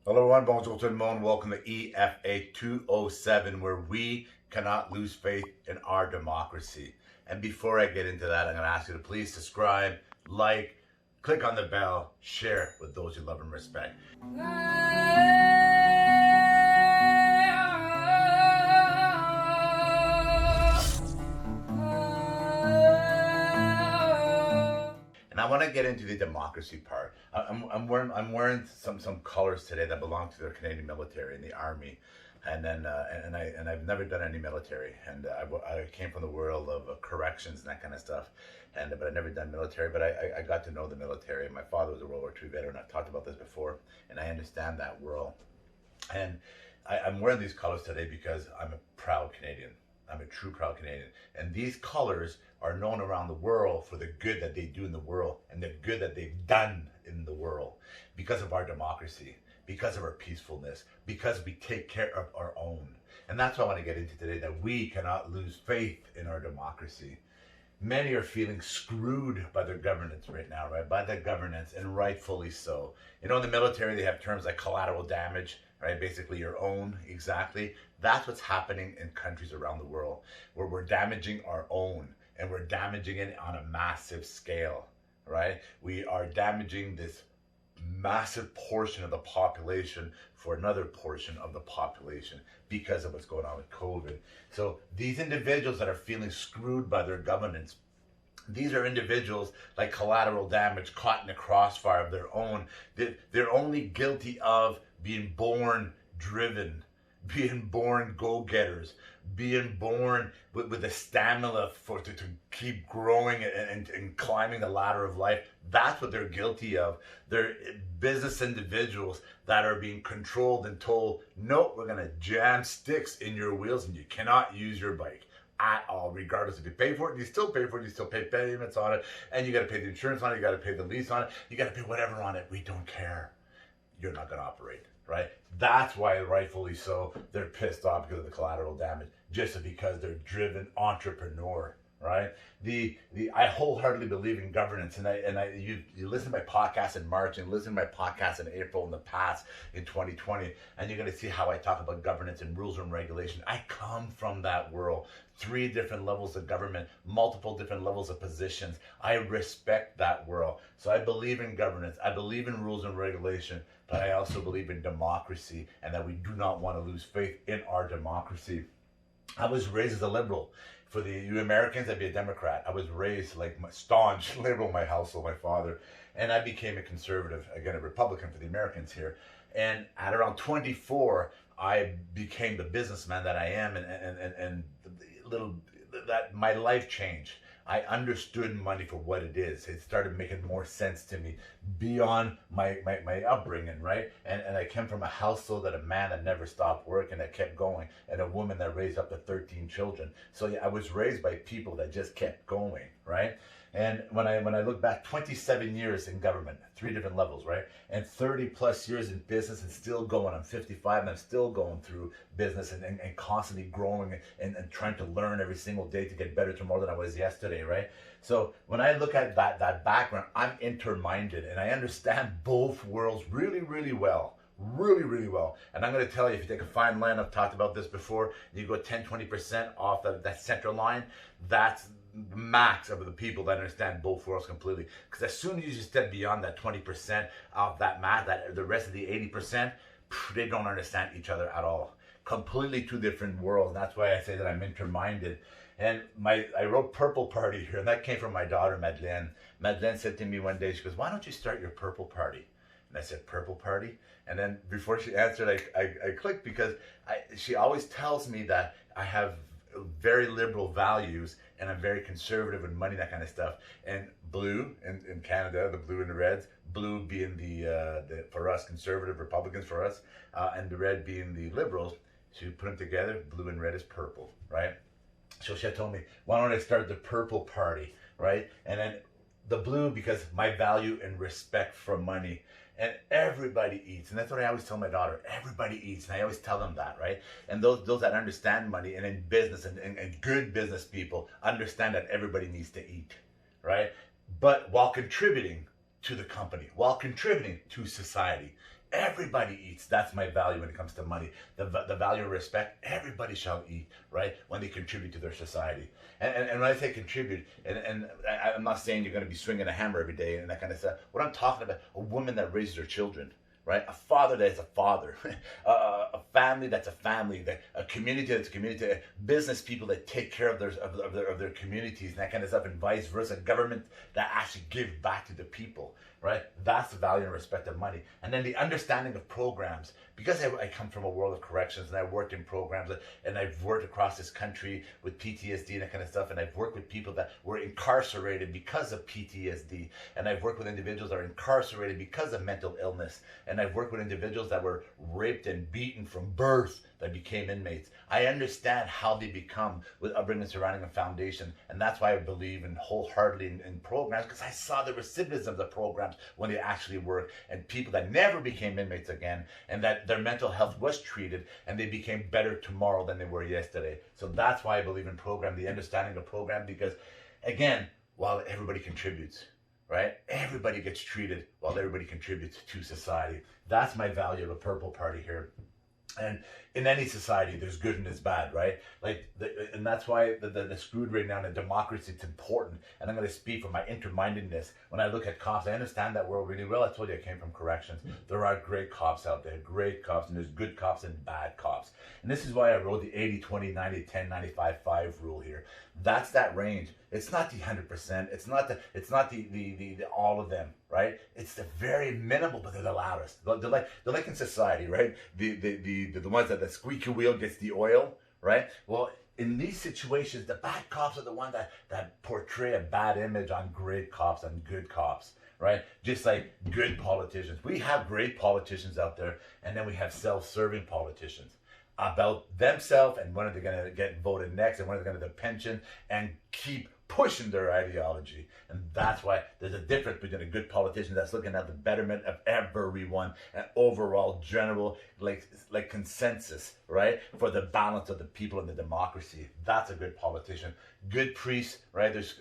Hello everyone, bonjour tout le monde. Welcome to EFA207, where we cannot lose faith in our democracy. And before I get into that, I'm going to ask you to please subscribe, like, click on the bell, share with those you love and respect. And I want to get into the democracy part. I'm wearing some colors today that belong to the Canadian military and the army, and I've never done any military, and I came from the world of corrections and that kind of stuff, but I've never done military. But I got to know the military. My father was a World War II veteran. I've talked about this before, and I understand that world. And I'm wearing these colors today because I'm a proud Canadian. I'm a true proud Canadian. And these colors are known around the world for the good that they do in the world and the good that they've done in the world because of our democracy, because of our peacefulness, because we take care of our own. And that's what I want to get into today, that we cannot lose faith in our democracy. Many are feeling screwed by their governance right now, right? By their governance, and rightfully so. You know, in the military, they have terms like collateral damage, right? Basically, your own, exactly. That's what's happening in countries around the world, where we're damaging our own, and we're damaging it on a massive scale, right? We are damaging this massive portion of the population for another portion of the population because of what's going on with COVID. So these individuals that are feeling screwed by their governance, these are individuals like collateral damage, caught in the crossfire of their own. They're only guilty of being born driven, being born go-getters, being born with the stamina to keep growing and climbing the ladder of life. That's what they're guilty of. They're business individuals that are being controlled and told, no, we're going to jam sticks in your wheels and you cannot use your bike at all, regardless if you pay for it. You still pay for it, you still pay payments on it, and you got to pay the insurance on it, you got to pay the lease on it, you got to pay whatever on it. We don't care. You're not going to operate, right? That's why, rightfully so, they're pissed off because of the collateral damage, just because they're driven entrepreneur, right? I wholeheartedly believe in governance, and you listen to my podcast in March and listen to my podcast in April in the past in 2020, and you're going to see how I talk about governance and rules and regulation. I come from that world. 3 different levels of government, multiple different levels of positions. I respect that world. So I believe in governance. I believe in rules and regulation, but I also believe in democracy, and that we do not want to lose faith in our democracy. I was raised as a liberal. For you Americans, I'd be a Democrat. I was raised like my staunch liberal in my household, my father, and I became a conservative, again, a Republican for the Americans here. And at around 24, I became the businessman that I am, and little that my life changed. I understood money for what it is. It started making more sense to me beyond my upbringing, right? And I came from a household that a man that never stopped working, that kept going, and a woman that raised up to 13 children. So yeah, I was raised by people that just kept going, right? And when I look back, 27 years in government, 3 different levels, right? And 30 plus years in business and still going. I'm 55 and I'm still going through business and constantly growing and trying to learn every single day to get better tomorrow than I was yesterday, right? So when I look at that background, I'm interminded and I understand both worlds really, really well. Really, really well. And I'm going to tell you, if you take a fine line, I've talked about this before, you go 10-20% off that center line, that's max of the people that understand both worlds completely. Because as soon as you step beyond that 20% of that math, that the rest of the 80%, they don't understand each other at all. Completely 2 different worlds. And that's why I say that I'm interminded. And I wrote Purple Party here, and that came from my daughter, Madeleine. Madeleine said to me one day, she goes, why don't you start your Purple Party? And I said, Purple Party? And then before she answered, I clicked, because she always tells me that I have very liberal values and I'm very conservative with money, that kind of stuff. And blue in Canada, the blue and the reds, blue being the for us conservative Republicans for us, and the red being the liberals. She put them together, blue and red is purple, right? So she had told me, why don't I start the Purple Party, right? And then the blue, because my value and respect for money. And everybody eats, and that's what I always tell my daughter. Everybody eats, and I always tell them that, right? And those that understand money and in business and good business people understand that everybody needs to eat, right? But while contributing to the company, while contributing to society, everybody eats. That's my value when it comes to money. The value of respect, everybody shall eat, right? When they contribute to their society. And when I say contribute, I'm not saying you're going to be swinging a hammer every day and that kind of stuff. What I'm talking about, a woman that raises her children, right? A father that is a father, a family that's a family, a community that's a community, business people that take care of their communities and that kind of stuff, and vice versa. Government that actually give back to the people, right? That's the value and respect of money. And then the understanding of programs, because I come from a world of corrections and I worked in programs and I've worked across this country with PTSD and that kind of stuff, and I've worked with people that were incarcerated because of PTSD, and I've worked with individuals that are incarcerated because of mental illness, and I've worked with individuals that were raped and beaten from birth that became inmates. I understand how they become with upbringing surrounding a foundation, and that's why I believe in wholeheartedly in programs, because I saw the recipients of the programs when they actually worked, and people that never became inmates again, and that their mental health was treated, and they became better tomorrow than they were yesterday. So that's why I believe in program, the understanding of program, because again, while everybody contributes, right? Everybody gets treated while everybody contributes to society. That's my value of a purple party here. And in any society, there's good and there's bad, right? And that's why the screwed right now in democracy, it's important. And I'm going to speak from my intermindedness. When I look at cops, I understand that world really well. I told you I came from corrections. There are great cops out there, great cops, and there's good cops and bad cops. And this is why I wrote the 80-20, 90-10, 95-5 rule here. That's that range. It's not the 100%. It's not the all of them, right? It's the very minimal, but they're the loudest. They're like in society, right? The ones that the squeaky wheel gets the oil, right? Well, in these situations, the bad cops are the ones that portray a bad image on great cops and good cops, right? Just like good politicians. We have great politicians out there, and then we have self-serving politicians about themselves and when are they going to get voted next and when are they going to get a pension and keep pushing their ideology. And that's why there's a difference between a good politician that's looking at the betterment of everyone and overall general like consensus, right, for the balance of the people and the democracy. That's a good politician. Good priests, right? There's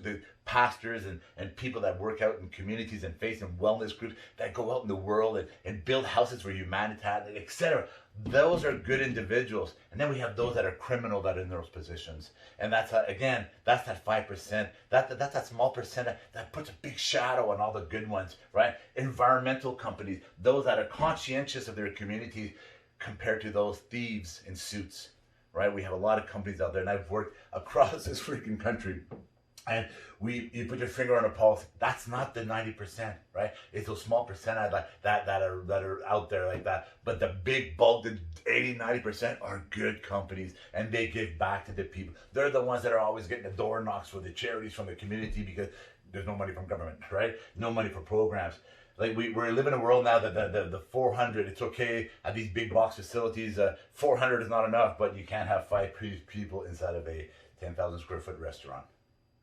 pastors and people that work out in communities and faith and wellness groups that go out in the world and build houses for humanity, etc. Those are good individuals. And then we have those that are criminal that are in those positions. And that's, again, that's that 5%. That's that small percent that puts a big shadow on all the good ones, right? Environmental companies, those that are conscientious of their communities compared to those thieves in suits, right? We have a lot of companies out there, and I've worked across this freaking country. And you put your finger on a pulse. That's not the 90%, right? It's those small percent that are out there like that. But the big bulk, the 80-90% are good companies, and they give back to the people. They're the ones that are always getting the door knocks for the charities from the community because there's no money from government, right? No money for programs. Like we're living in a world now that the 400, it's okay at these big box facilities. 400 is not enough, but you can't have 5 people inside of a 10,000 square foot restaurant.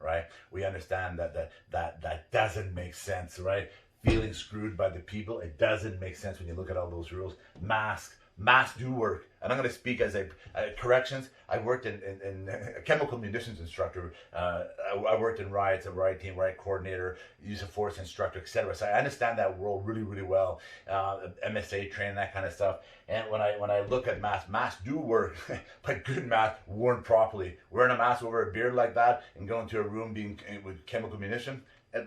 Right? We understand that doesn't make sense, right? Feeling screwed by the people, it doesn't make sense when you look at all those rules. Masks do work. And I'm going to speak as corrections. I worked in a chemical munitions instructor. I worked in riots, a riot team, riot coordinator, use of force instructor, etc. So I understand that world really, really well. MSA training, that kind of stuff. And when I look at masks do work, but good masks worn properly. Wearing a mask over a beard like that and going to a room with chemical munition,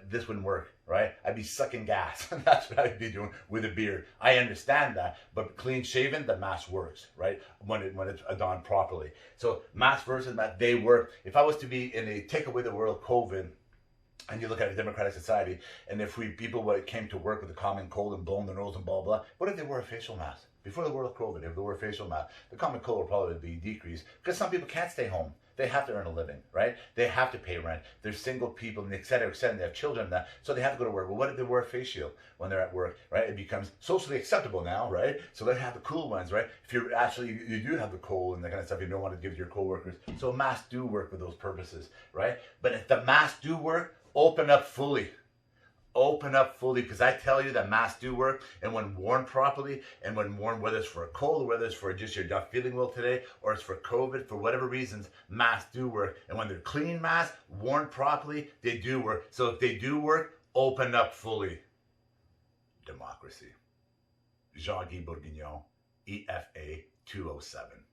this wouldn't work, right? I'd be sucking gas. That's what I'd be doing with a beard. I understand that, but clean shaven, the mask works, right? When it's done properly. So mask versus mask, they work. If I was to be in a take away the world COVID, and you look at a democratic society, and if people came to work with a common cold and blowing their nose and blah, blah, what if they wore a facial mask? Before the world of COVID, if they wore a facial mask, the common cold would probably be decreased because some people can't stay home. They have to earn a living, right? They have to pay rent. They're single people, and et cetera, and they have children now, so they have to go to work. Well, what if they wear a face shield when they're at work, right? It becomes socially acceptable now, right? So they have the cool ones, right? If you're actually, you do have the cold and that kind of stuff, you don't want to give to your coworkers. So masks do work with those purposes, right? But if the masks do work, open up fully. Open up fully, because I tell you that masks do work, and when worn properly, and when worn, whether it's for a cold or whether it's for just you're not feeling well today, or it's for COVID, for whatever reasons, masks do work. And when they're clean masks, worn properly, they do work. So if they do work, open up fully. Democracy. Jean-Guy Bourguignon, EFA207.